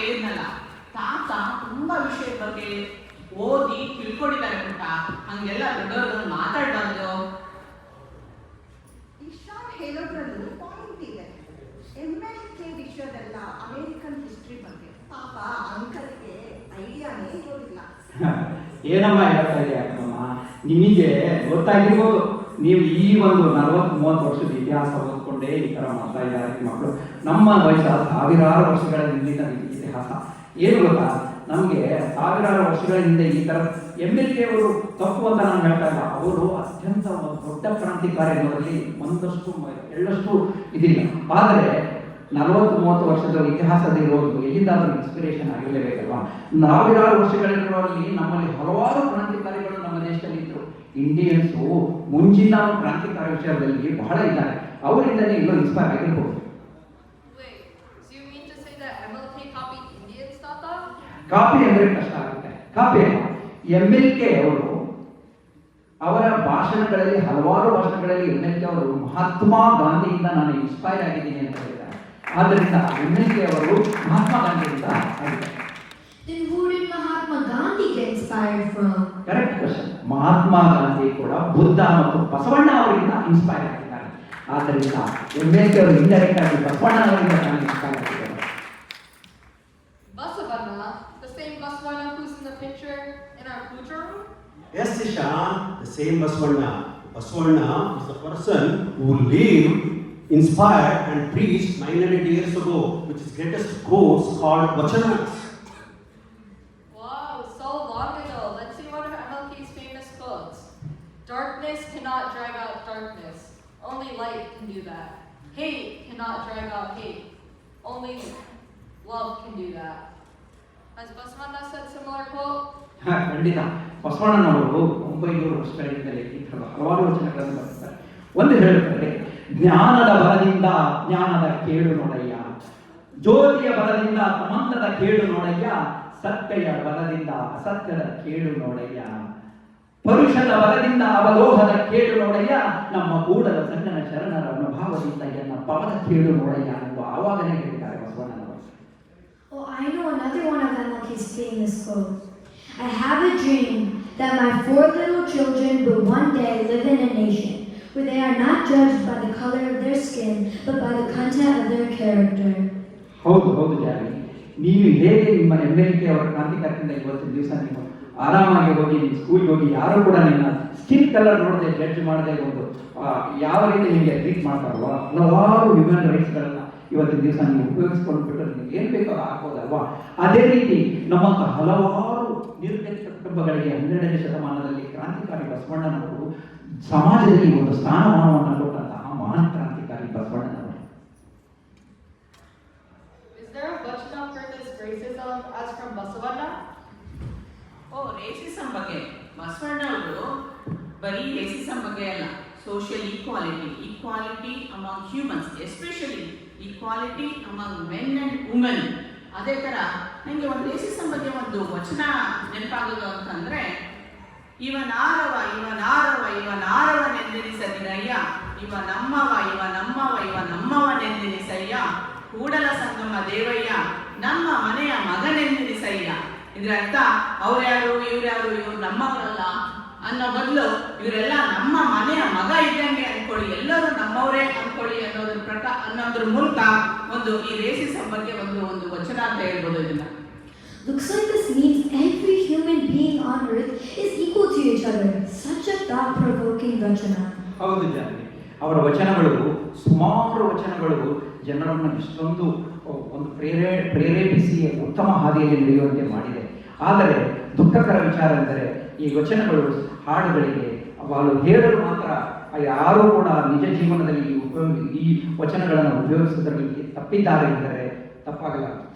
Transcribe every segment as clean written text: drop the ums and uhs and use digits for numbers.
ಹೇಳಿದ್ನಲ್ಲ, ತಾತ ತುಂಬಾ ವಿಷಯದ ಬಗ್ಗೆ ಓದಿ ತಿಳ್ಕೊಂಡಿದ್ದಾರೆ ಪುಟ್ಟ, ಹಂಗೆಲ್ಲ ದೊಡ್ಡವ್ರದ್ದು ಮಾತಾಡ್ಬಾರ್ದು. ಇಶಾ ಹೇಳೋದ್ರಲ್ಲೂ ಪಾಯಿಂಟ್ ಇದೆ. MLK ವಿಷಯದಲ್ಲ, ಅಮೇರಿಕನ್ ಹಿಸ್ಟ್ರಿ ಬಗ್ಗೆ ಪಾಪ ಅಂಕಲ್ಗೆ ಐಡಿಯಾನೇ ಇರೋದಿಲ್ಲ. ಏನಮ್ಮ ಹೇಳ್ತಾ ಇದೆ ಅಕ್ಕಮ್ಮ, ನಿಮಗೆ ಗೊತ್ತಾಗಿರ್ಬೋದು. ನೀವು ಈ ಒಂದು 40-30 ವರ್ಷದ ಇತಿಹಾಸ ಓದ್ಕೊಂಡೇ ಈ ಥರ ಮಾಡ್ತಾ ಇದ್ದಾರೆ ಮಕ್ಕಳು. ನಮ್ಮ ವಯಸ್ಸ ಸಾವಿರಾರು ವರ್ಷಗಳ ಹಿಂದಿನ ಇತಿಹಾಸ ಏನು ಗೊತ್ತಾ, ನಮಗೆ ಸಾವಿರಾರು ವರ್ಷಗಳ ಹಿಂದೆ ಈ ಥರ MLK ಅವರು ತಪ್ಪು ಅಂತ ನಾನು ಹೇಳ್ತಾ ಇಲ್ಲ. ಅವರು ಅತ್ಯಂತ ಒಂದು ದೊಡ್ಡ ಕ್ರಾಂತಿಕಾರಿ ಅನ್ನೋದ್ರಲ್ಲಿ ಒಂದಷ್ಟು ಎಳ್ಳಷ್ಟು ಇದಿಲ್ಲ. ಆದರೆ 40-30 ವರ್ಷದ ಇತಿಹಾಸದಲ್ಲಿರೋದು ಎಲ್ಲಿಂದಾದ್ರೂ ಇನ್ಸ್ಪಿರೇಷನ್ ಆಗಿರಲೇಬೇಕಲ್ವಾ. ಸಾವಿರಾರು ವರ್ಷಗಳಿರೋರಲ್ಲಿ ನಮ್ಮಲ್ಲಿ ಹಲವಾರು ಕ್ರಾಂತಿಕಾರಿಗಳು ನಮ್ಮ ದೇಶದಲ್ಲಿ ಇದ್ರು. ಇಂಡಿಯನ್ಸು ಮುಂಚಿನ ಕ್ರಾಂತಿಕಾರಿ ವಿಷಯದಲ್ಲಿ ಬಹಳ ಇದ್ದಾರೆ. ಅವರಿಂದಲೇ ಎಲ್ಲೋ ಇನ್ಸ್ಪೈರ್ ಆಗಿರ್ಬೋದು. ಕಾಪಿ ಅಂದ್ರೆ ಕಷ್ಟ ಆಗುತ್ತೆ. ಕಾಪಿ MLK ಅವರು ಅವರ ಭಾಷಣಗಳಲ್ಲಿ, ಹಲವಾರು ಭಾಷಣಗಳಲ್ಲಿ MLK ಅವರು ಮಹಾತ್ಮ ಗಾಂಧಿಯಿಂದ ನಾನು ಇನ್ಸ್ಪೈರ್ ಆಗಿದ್ದೀನಿ ಅಂತ ಹೇಳಿದ್ದಾರೆ. ಆದ್ದರಿಂದ MLK ಅವರು ಮಹಾತ್ಮ ಗಾಂಧಿಯಿಂದ ಆಗಿದ್ದಾರೆ. Then who did Mahatma Gandhi get inspired from? Correct question. Mahatma Gandhi ಕೂಡ ಬುದ್ಧ ಮತ್ತು ಬಸವಣ್ಣ ಅವರಿಂದ ಇನ್ಸ್ಪೈರ್ ಆಗಿದ್ದಾರೆ. ಆದ್ದರಿಂದ MLK ಅವರು ಇಂಡೈರೆಕ್ಟ್ ಆಗಿ ಬಸವಣ್ಣ ಅವರಿಂದ ಇನ್ಸ್ಪೈರ್ ಆಗಿದ್ದಾರೆ. Basavanna, the same Basavanna who's in the picture in our puja room? Yes, Isha, the same Basavanna. Basavanna is the person who lived, inspired and preached 900 years ago, which is greatest course called Vachanas. Wow, so long ago. Let's see one of MLK's famous quotes. Darkness cannot drive out darkness. Only light can do that. Hate cannot drive out hate. Only love can do that. Has Basavanna said similar quote? ಖಂಡಿತ. ಬಸವಣ್ಣನವರು 900 ವರ್ಷಗಳಿಂದಲೇ ಈ ಥರದ ಹಲವಾರು ವಚನಗಳನ್ನು ಬರೆದಿದ್ದಾರೆ. ಒಂದು ಹೇಳುತ್ತಾರೆ, ಜ್ಞಾನದ ಬಲದಿಂದ ಜ್ಞಾನದ ಕೇಡು ನೋಡಯ್ಯ, ಜ್ಯೋತಿಯ ಬಲದಿಂದ ಮಂದದ ಕೇಡು ನೋಡಯ್ಯ, ಸತ್ಯಯ ಬಲದಿಂದ ಅಸತ್ಯದ ಕೇಡು ನೋಡಯ್ಯ, ಪರುಷದ ಬಲದಿಂದ ಅವಲೋಹದ ಕೇಡು ನೋಡಯ್ಯ, ನಮ್ಮ ಕೂಡಲ ಸಂಗನ ಶರಣರ ಅನುಭಾವದಿಂದ ಎನ್ನ ಪವನ ಕೇಡು ನೋಡಯ್ಯ ಎಂದು ಆವಾಗನೇ ಹೇಳಿದ್ದಾರೆ ಬಸವಣ್ಣನವರು. Oh, I know another one of MLK's famous quotes. I have a dream that my 4 little children will one day live in a nation where they are not judged by the color of their skin, but by the content of their character. ಹೌದು ಹೌದು ಜಾನಿ, ನೀವು ಹೇಗೆ ನಿಮ್ಮ MLK ಅವರ ಕ್ರಾಂತಿಕಾರದಿಂದ ಇವತ್ತಿನ ದಿವಸ ನೀವು ಆರಾಮಾಗಿ ಹೋಗಿ ನಿಮ್ಮ ಸ್ಕೂಲ್ಗೆ ಹೋಗಿ ಯಾರು ಕೂಡ ನಿಮ್ಮ ಸ್ಕಿನ್ ಕಲರ್ ನೋಡದೆ ಜಡ್ಜ್ ಮಾಡದೆ ಒಂದು ಯಾವ ರೀತಿ ನಿಮಗೆ ಟ್ರೀಟ್ ಮಾಡ್ತಾರಲ್ವ, ಹಲವಾರು ಹ್ಯೂಮನ್ ರೈಟ್ಸ್ಗಳನ್ನು ಇವತ್ತಿನ ದಿವಸ ನೀವು ಉಪಯೋಗಿಸ್ಕೊಂಡ್ಬಿಟ್ಟು ನಿಮ್ಗೆ ಏನು ಬೇಕೋ ಅದು ಹಾಕೋದಲ್ವಾ. ಅದೇ ರೀತಿ ನಮ್ಮಂಥ ಹಲವಾರು ನಿರ್ಗತಿಕ ಕುಟುಂಬಗಳಿಗೆ 12ನೇ ಶತಮಾನದಲ್ಲಿ ಕ್ರಾಂತಿಕಾರಿ ಬಸವಣ್ಣನವರು ಸಮಾಜದಲ್ಲಿ ಒಂದು ಸ್ಥಾನಮಾನವನ್ನು ಕೊಟ್ಟಂತಹ ಮಹಾನ್ ಕ್ರಾಂತಿಕಾರಿ ಬಸವಣ್ಣನವರು. Is there a Vachana for this racism as from Basavanna? Racism ಬಗ್ಗೆ ಬಸವಣ್ಣ ಅವರು ಬರೀ ರೇಸಿಸಂ ಬಗ್ಗೆ ಅಲ್ಲ, social equality among humans, especially equality among men and women. ಅದೇ ಥರ ನನಗೆ ಒಂದು ರೇಸಿಸಂ ಬಗ್ಗೆ ಒಂದು ವಚನ ನೆನಪಾಗೋದು ಅಂತಂದರೆ, ಇವನಾರವ ನೆಂದೆನಿಸದಿರಯ್ಯ, ಇವ ನಮ್ಮವನೆಂದೆನಿಸಯ್ಯ, ಕೂಡಲ ಸಂಗಮ ದೇವಯ್ಯ, ನಮ್ಮ ಮನೆಯ ಮಗನೆಂದೆನಿಸಯ್ಯ. ಇದ್ರ ಅರ್ಥ ಅವ್ರ್ಯಾರು ಇವ್ರು ನಮ್ಮವರಲ್ಲ ಅನ್ನೋ ಬದಲು ಇವರೆಲ್ಲ ನಮ್ಮ ಮನೆಯ ಮಗ ಇದ್ದಂಗೆ ಅನ್ಕೊಳ್ಳಿ, ಎಲ್ಲರೂ ನಮ್ಮವರೇ ಅನ್ಕೊಳ್ಳಿ ಅನ್ನೋದ್ರ ಮೂಲಕ ಒಂದು ಈ ರೇಸಿಸಂ ಬಗ್ಗೆ ಒಂದು ವಚನ ಅಂತ ಹೇಳ್ಬೋದು. ಇದನ್ನ Looks like this means every human being on earth is equal to each other. Such a thought-provoking vachana. ಹೌದು ಜಾನಿ, ಅವರ ವಚನಗಳು ಸುಮಾರು ವಚನಗಳು ಜನರನ್ನು ಇಷ್ಟೊಂದು ಒಂದು ಪ್ರೇರೇಪಿಸಿ ಉತ್ತಮ ಹಾದಿಯಲ್ಲಿ ನಡೆಯುವಂತೆ ಮಾಡಿದೆ. ಆದರೆ ದುಃಖಕರ ವಿಚಾರ ಎಂದರೆ ಈ ವಚನಗಳು ಹಾಡುಗಳಿಗೆ ಅವರು ಹೇಳಲು ಮಾತ್ರ, ಯಾರೂ ಕೂಡ ನಿಜ ಜೀವನದಲ್ಲಿ ಈ ವಚನಗಳನ್ನು ಉಪಯೋಗಿಸೋದ್ರಲ್ಲಿ ತಪ್ಪಿದ್ದಾರೆ ಎಂದರೆ ತಪ್ಪಾಗಲ್ಲ.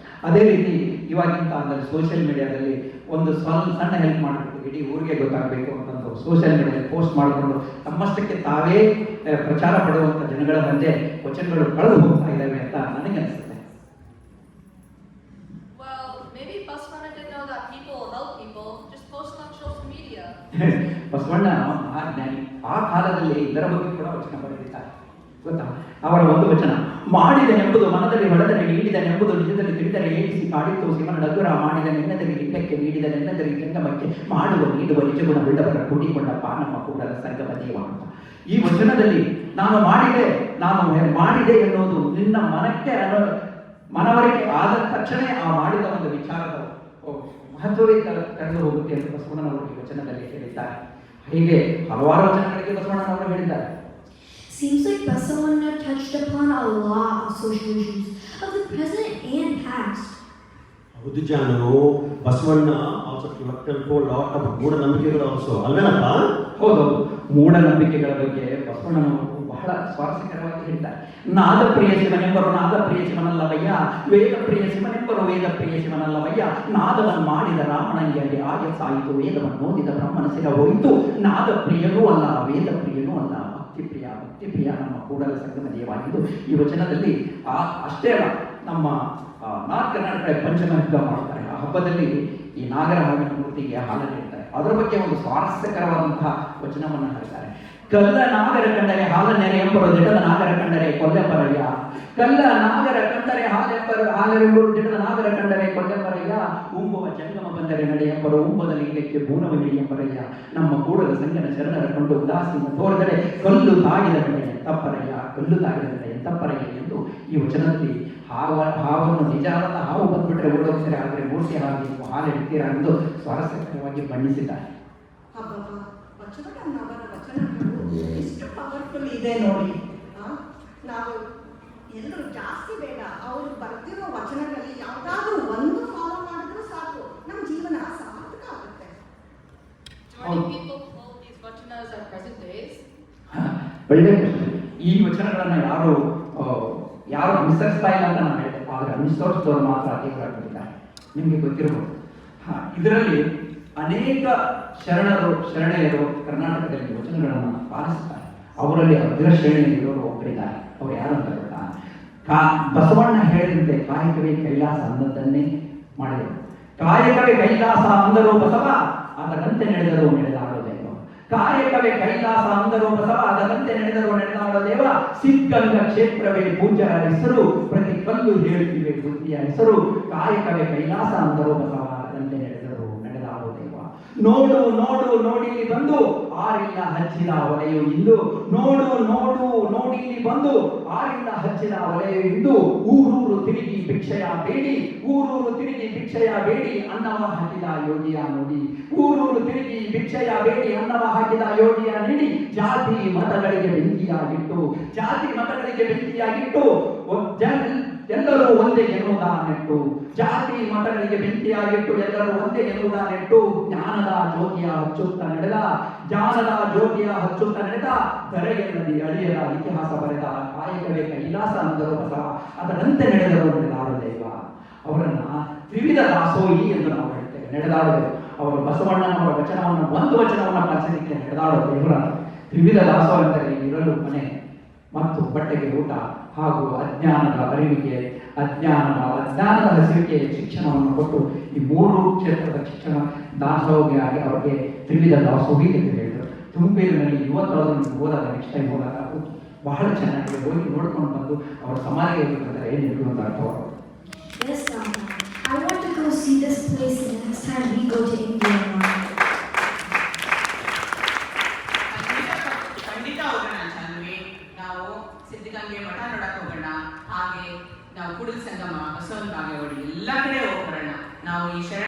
ಅದೇ ರೀತಿ ಇವಾಗಿನ ಕಾಲದಲ್ಲಿ ಸೋಷಿಯಲ್ ಮೀಡಿಯಾದಲ್ಲಿ ಒಂದು ಸಣ್ಣ ಹೆಲ್ಪ್ ಮಾಡಬೇಕು, ಇಡೀ ಊರಿಗೆ ಗೊತ್ತಾಗಬೇಕು ಅಂತಂದು ಸೋಷಿಯಲ್ ಮೀಡಿಯಾದಲ್ಲಿ ಪೋಸ್ಟ್ ಮಾಡಿಕೊಂಡು ತಮ್ಮಷ್ಟಕ್ಕೆ ತಾವೇ ಪ್ರಚಾರ ಪಡುವಂಥ ಜನಗಳ ಮಧ್ಯೆ ವಚನಗಳು ಕಳೆದು ಹೋಗ್ತಾ ಇದ್ದಾವೆ ಅಂತ ನನಗೆ ಅನಿಸುತ್ತೆ. ಬಸವಣ್ಣ ಮಹಾಜ್ಞಾನಿ, ಆ ಕಾಲದಲ್ಲಿ ಇದರ ಬಗ್ಗೆ ಕೂಡ ವಚನ ಬರೆದಿದ್ದಾರೆ ಗೊತ್ತಾ. ಅವರ ಒಂದು ವಚನ, ಮಾಡಿದನೆಂಬುದು ಮನದಲ್ಲಿ ಹೊಳೆದರೆ ನೀಡಿದನೆಂಬುದು ನಿಜದಲ್ಲಿ ತಿಳಿದರೆ ಏಳಿಸಿ ಕಾಡಿತು ಶಿವನ ಡಗುರ ಮಾಡಿದನೆನ್ನದರಿ ಲಿಂಗಕ್ಕೆ ನೀಡಿದನೆನ್ನದರಿ ಜಂಗಮಕ್ಕೆ ಮಾಡುವ ನೀಡುವ ನಿಜಗುಣವುಳ್ಳವರ ಕೂಡಿಕೊಂಡಪ್ಪ ನಮ್ಮ ಕೂಡಲ ಸಂಗಮ ದೇವ ಅಂತ. ಈ ವಚನದಲ್ಲಿ ನಾನು ಮಾಡಿದೆ ಎನ್ನುವುದು ನಿನ್ನ ಮನಕ್ಕೆ ಮನವರಿಕೆ ಆದ ತಕ್ಷಣ ಆ ಮಾಡಿದ ಒಂದು ವಿಚಾರದ ಮಹತ್ವವೇ ಕಳೆದು ಹೋಗುತ್ತೆ ಎಂದು ಬಸವಣ್ಣನವರು ಈ ವಚನದಲ್ಲಿ ಹೇಳಿದ್ದಾರೆ. ಹೀಗೆ ಹಲವಾರು ವಚನಗಳಿಗೆ ಬಸವಣ್ಣನವರು ಹೇಳಿದ್ದಾರೆ. Seems like Basavanna touched upon a lot of social issues of the present and past. ಹೌದು ಜಾನು, Basavanna also told lot of ಮೂಢನಂಬಿಕೆಗಳು ಆಲ್ಸೋ, ಅಲ್ವೇನಪ್ಪ? ಹೌದೌದು, ಮೂಢನಂಬಿಕೆಗಳ ಬಗ್ಗೆ ಬಸವಣ್ಣನವರು ಬಹಳ ಸ್ವಾರಸ್ಯಕರವಾಗಿ ಹೇಳಿದ್ದಾರೆ. ನಾದಪ್ರಿಯ ಶಿವನೆಂಬರು ನಾದಪ್ರಿಯ ಶಿವನಲ್ಲವಯ್ಯ, ವೇದಪ್ರಿಯ ಶಿವನೆಂಬರು ವೇದಪ್ರಿಯ ಶಿವನಲ್ಲವಯ್ಯ, ನಾದವನ್ನು ಮಾಡಿದ ರಾಮಣಂಗಿಯಲ್ಲಿ ಆಯಸ್ಸಾಯಿತು, ವೇದವನ್ನು ಓದಿದ ಬ್ರಹ್ಮನ ಶಿರ ಹೋಯಿತು, ನಾದಪ್ರಿಯನೂ ಅಲ್ಲ ವೇದಪ್ರಿಯನೂ ಅಲ್ಲ ಭಕ್ತಿಪ್ರಿಯ ನಮ್ಮ ಕೂಡಲ ಸಂಗಮ ದೇವಾಗಿದ್ದು. ಈ ವಚನದಲ್ಲಿ ಅಷ್ಟೇ ಅಲ್ಲ, ನಮ್ಮ ನಾರ್ತ್ ಕರ್ನಾಟಕ ಪಂಚಮ ಹಬ್ಬ ಮಾಡ್ತಾರೆ. ಆ ಹಬ್ಬದಲ್ಲಿ ಈ ನಾಗರಹಾವಿನ ಮೂರ್ತಿಗೆ ಹಾಲನ್ನು ಇಡ್ತಾರೆ. ಅದರ ಬಗ್ಗೆ ಒಂದು ಸ್ವಾರಸ್ಯಕರವಾದಂತಹ ವಚನವನ್ನು ಹೇಳ್ತಾರೆ. ಕಲ್ಲ ನಾಗರ ಕಂಡರೆ ಹಾಲನೆರೆ ಎಂಬರು ದಿಟದ ನಾಗರ ಕಂಡರೆ ಕೊಲ್ಲೆಂಬರಯ್ಯ, ಕಲ್ಲ ನಾಗರ ಕಂಡರೆ ಹಾಲೆಂಬರು ದಿಟದ ನಾಗರ ಕಂಡರೆ ಕೊಲ್ಲೆಂಬರಯ್ಯ, ಉಂಬುವ ಜಂಗಮ ಬಂದರೆ ನಡೆ ಎಂಬರು ಉಂಬದಲ್ಲಿ ಇಲ್ಲಕ್ಕೆ ಬೂನವ ನಡಿ ಎಂಬರಯ್ಯ, ನಮ್ಮ ಕೂಡಲ ಸಂಗನ ಶರಣರ ಕೊಂಡು ಉದಾಸೀನ ತೋರಿದರೆ ಕಲ್ಲು ತಾಗಿದ ನಡೆ ಎಂತಪ್ಪರಯ್ಯ, ಕಲ್ಲು ತಾಗಿದ ನಡೆ ಎಂತಪ್ಪರಯ್ಯ ಎಂದು ಈ ವಚನದಲ್ಲಿ ಹಾವನ್ನು ನಿಜಾದ ಹಾವು ಬಂದ್ಬಿಟ್ರೆ ಓಡೋಗ್ತಾರೆ, ಆದರೆ ಮೂರ್ತಿ ಹಾಗೆ ನೀವು ಹಾಲು ಇಡ್ತೀರಾ ಎಂದು ಸ್ವಾರಸ್ಯಕರವಾಗಿ ಬಣ್ಣಿಸಿದ್ದಾರೆ. ಬಸವಣ್ಣನವರ ವಚನಗಳು ಎಷ್ಟು ಪವರ್ಫುಲ್ ಇದೆ ನೋಡಿ. ನಾವು ಎಲ್ಲರೂ ಜಾಸ್ತಿ ಬೇಡ, ಅವರು ಬರ್ತಿರೋ ವಚನಗಳಲ್ಲಿ ಯಾವುದಾದ್ರೂ ಒಂದು ಫಾಲೋ ಮಾಡಿದ್ರೂ ಸಾಕು, ನಮ್ಮ ಜೀವನ ಸಾರ್ಥಕ ಆಗುತ್ತೆ. Do any people hold these vachanas at present days? ಒಳ್ಳೆ ಪ್ರಶ್ನೆ. ಈ ವಚನಗಳನ್ನು ಯಾರು ಅನುಸರಿಸ್ತಾ ಇಲ್ಲ ಅಂತ ನಾನು ಹೇಳಿದೆ, ಆದರೆ ಅನುಸರಿಸಿದವರು ಮಾತ್ರ ಅಧಿಕರಾಗಿದ್ದಾರೆ. ನಿಮಗೆ ಗೊತ್ತಿರಬಹುದು. ಇದರಲ್ಲಿ ಅನೇಕ ಶರಣೆಯರು ಕರ್ನಾಟಕದಲ್ಲಿ ವಚನಗಳನ್ನು ಪಾಲಿಸುತ್ತಾರೆ. ಅವರಲ್ಲಿ ಅಗ್ರಶ್ರೇಣಿಯಲ್ಲಿರೋರು ಒಬ್ಬರಿದ್ದಾರೆ. ಅವರು ಯಾರು ಅಂತ ಗೊತ್ತಾ? ಬಸವಣ್ಣ ಹೇಳಿದಂತೆ ಕಾಯಕವೇ ಕೈಲಾಸ ಅಂದದ್ದನ್ನೇ ಮಾಡಿದರು. ಕಾಯಕವೇ ಕೈಲಾಸ ಅಂದರು ಬಸವ, ಅದರಂತೆ ನಡೆದರು ನಡೆದಾಡೋ ದೇವ. ಕಾಯಕವೇ ಕೈಲಾಸ ಅಂದರು ಬಸವ, ಅದರಂತೆ ನಡೆದರು ನಡೆದಾಡೋ ದೇವ. ಸಿದ್ಧಗಂಗ ಕ್ಷೇತ್ರವೇ ಪೂಜ್ಯರ ಹೆಸರು, ಪ್ರತಿ ಕಲ್ಲು ಹೇಳುತ್ತಿವೆ ಬುದ್ಧಿಯ ಹೆಸರು. ಕಾಯಕವೇ ಕೈಲಾಸ ಅಂದರು ಬಸವ, ಅದರಂತೆ ನಡೆದರು ನಡೆದಾಡೋ ದೇವ. ನೋಡು ನೋಡು ನೋಡಿಲ್ಲಿ ಬಂದು ಆರಿಲ್ಲ ಹಚ್ಚಿದ ಒಲೆಯು ಇಂದು, ನೋಡು ನೋಡು ನೋಡಿಲ್ಲಿ ಬಂದು ಆರಿಲ್ಲ ಹಚ್ಚಿದ ಒಲೆಯು ಇಂದು. ಊರೂರು ತಿರುಗಿ ಭಿಕ್ಷೆಯ ಬೇಡಿ, ಊರೂರು ತಿರುಗಿ ಭಿಕ್ಷೆಯ ಬೇಡಿ ಅನ್ನವ ಹಾಕಿದ ಯೋಗಿಯ ನೋಡಿ. ಊರೂರು ತಿರುಗಿ ಭಿಕ್ಷೆಯ ಬೇಡಿ ಅನ್ನವ ಹಾಕಿದ ಯೋಗಿಯ ನೀಡಿ. ಜಾತಿ ಮತಗಳಿಗೆ ಬೆಂಕಿಯಾಗಿಟ್ಟು, ಜಾತಿ ಮತಗಳಿಗೆ ಬೆಂಕಿಯಾಗಿಟ್ಟು ಎಲ್ಲರೂ ಒಂದೇ ಎನ್ನುವುದಾನೆಟ್ಟು. ಜಾತಿ ಮತಗಳಿಗೆ ಬೆಂಕಿಯಾಗಿಟ್ಟು ಎಲ್ಲರೂ ಒಂದೇ ಎನ್ನುವುದಾನೆಟ್ಟು. ಜ್ಞಾನದ ಜ್ಯೋತಿಯ ಹಚ್ಚುತ್ತ ನಡೆದ, ಜ್ಞಾನದ ಜ್ಯೋತಿಯ ಹಚ್ಚುತ್ತ ನಡೆದ, ಧರೆಯಲ್ಲಿ ಅಳಿಯದ ಇತಿಹಾಸ ಬರೆದ. ಕಾಯಕವೇ ಕೈಲಾಸ ಅಂದರು ಬಸವ, ಅದರಂತೆ ನಡೆದರು ನಡೆದಾಡು ದೈವ. ಅವರನ್ನ ತ್ರಿವಿಧ ದಾಸೋಹಿ ಎಂದು ನಾವು ಹೇಳ್ತೇವೆ. ನಡೆದಾಡಬೇಕು ಅವರು ಬಸವಣ್ಣನವರ ವಚನವನ್ನು ಒಂದು ವಚನವನ್ನು ಪಾಲಿಸಲಿಕ್ಕೆ ನಡೆದಾಡೋ ದೇವರ ತ್ರಿವಿಧ ದಾಸೋಹ ಅಂದರೆ ಇರಲು ಮನೆ ಮತ್ತು ಬಟ್ಟೆಗೆ ಊಟ ಹಾಗೂ ಅಜ್ಞಾನದ ಅರಿವಿಗೆ ಅಜ್ಞಾನದ ಹಸಿವಿಗೆ ಶಿಕ್ಷಣವನ್ನು ಕೊಟ್ಟು ಈ ಮೂರು ಕ್ಷೇತ್ರದ ಶಿಕ್ಷಣ ದಾಸೋಹಿಯಾಗಿ ಅವರಿಗೆ ತ್ರಿವಿಧ ದಾಸೋಹಿ ಎಂದು ಹೇಳಿದರು. ತುಮಕೂರಿನಲ್ಲಿ ಯುವಕರನ್ನು ಹೋದಾಗ ನೆಕ್ಸ್ಟ್ ಟೈಮ್ ಹೋದಾಗ ಬಹಳ ಚೆನ್ನಾಗಿ ಹೋಗಿ ನೋಡ್ಕೊಂಡು ಬಂದು ಅವರ ಸಮಾಜ ಏನಿದ್ರು ಅಂತ ಅರ್ಥವಾಗುತ್ತೆ. Yes, Mama. I want to go see this place the next time we go to India, Mama. ಖಂಡಿತ ಹೋಗೋಣ ಚಾನ್ವಿ. ನಾವು ಸಿದ್ಧಗಂಗೆ ಮಠ ನೋಡಕ್ ಹೋಗೋಣ, ಹಾಗೆ ನಾವು ಕೂಡಲ ಸಂಗಮ, ಬಸವನ ಬಾಗೇವಾಡಿ ಎಲ್ಲ ಕಡೆ ಹೋಗೋಣ. ನಾವು ಈ